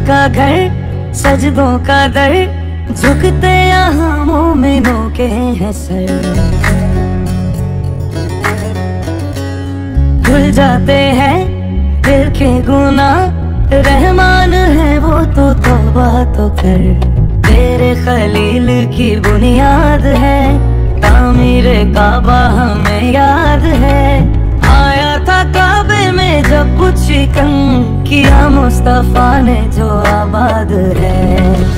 का घर, सजदों का दर, झुकते यहाँ मोमिनों के हैं सर। भूल जाते हैं दिल के गुनाह, रहमान है वो तो तौबा तो कर। तेरे खलील की बुनियाद है, तामीर काबा हमें याद है। आया था काबे में जब कुछ शिकन, किया मुस्तफा ने जो आबाद है।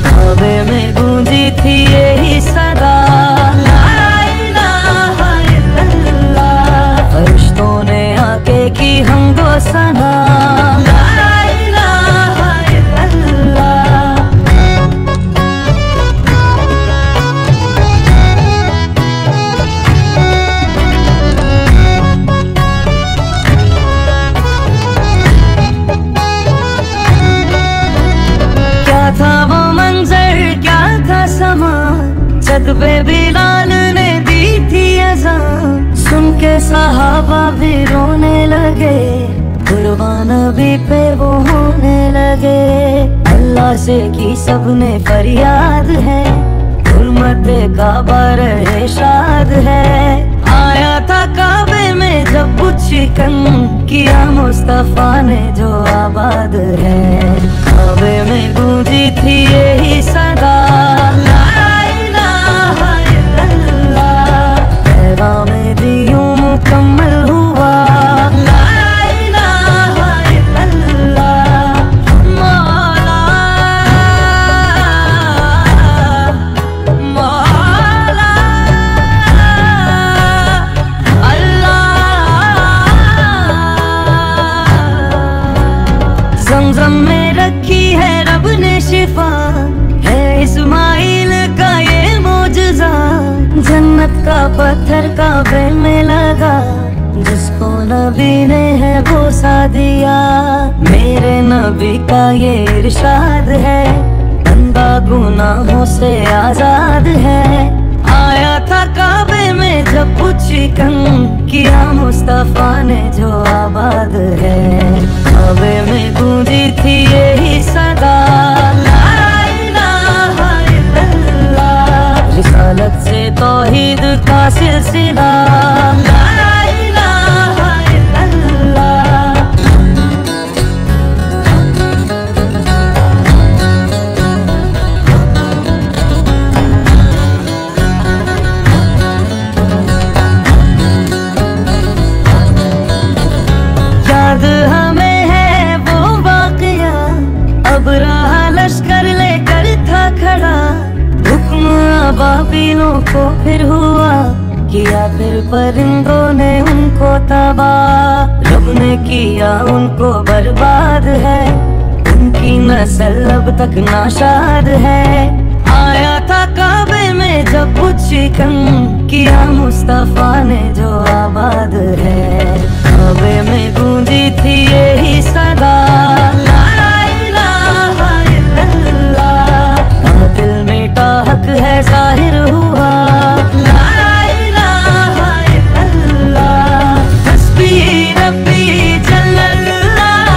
काबे में गूंजी थी यही सदा, ला इलाहा इल्लल्लाह। फरिश्तों ने आके की हमदो सना, ला इलाहा इल्लल्लाह। क्या था वो मंजर, क्या था समा, जद पे बिलाल ने दी थी अज़ान। सुन के सहाबा भी रोने लगे, कुर्बान नबी पे वो होने लगे। अल्लाह से की सबने फरियाद है, हुर्मत काबा रहे शाद है। आया था काबे में जब कुछ शिकन, किया मुस्तफा ने जो आबाद है। काबे में गूंजी थी यही सदा, ला इलाहा इल्लल्लाह। पैगाम दियों मुकम्मल हुआ, ला इलाहा इल्लल्लाह। मौला मौला अल्लाह। ज़मज़म में रखी है रब ने शिफा, है इस्माइल का ये मोजज़ा। जन्नत का पत्थर काबे में लगा, जिसको नबी ने है बोसा दिया। मेरे नबी का ये इरशाद है, बंदा गुनाहों से आजाद है। आया था काबे में जब कुछ शिकन, किया मुस्तफा ने जो आबाद है। काबे में गूंजी थी यही सदा, ला इलाहा इल्लल्लाह। रिसालत से तौहीद का सिलसिला, ला इलाहा इल्लल्लाह। याद हमें है वो वाक़या, अब रहा लश्कर लेकर था खड़ा। हुक्म अबाबिलों को फिर हुआ, किया फिर परिंदों ने उनको तबाह। रब ने किया उनको बर्बाद है, उनकी नस्ल अब तक नाशाद है। आया था काबे में जब कुछ शिकन, किया मुस्तफा ने जो आबाद है। काबे में गूंजी थी यही सदा, ला इलाहा इल्लल्लाह। बातिल मिटा हक है ज़ाहिर हुआ, ला इलाहा इल्लल्लाह। हस्बी रब्बी जल्लल्लाह,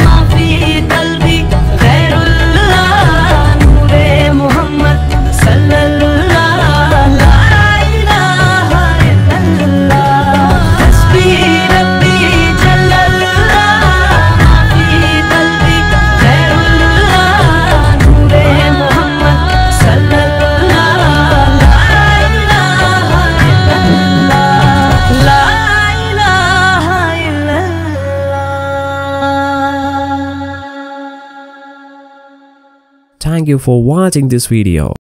माफी कल्बी गैरुल्लाह। नूरे मोहम्मद सल्लल्लाह, ला इलाहा इल्लल्लाह। हस्बी रब्बी जल्लल्लाह, माफी कल्बी गैरुल्लाह। नूरे मोहम्मद सल्लल्लाह, ला इलाहा इल्लल्लाह, ला इलाहा इल्लल्लाह। Thank you for watching this video.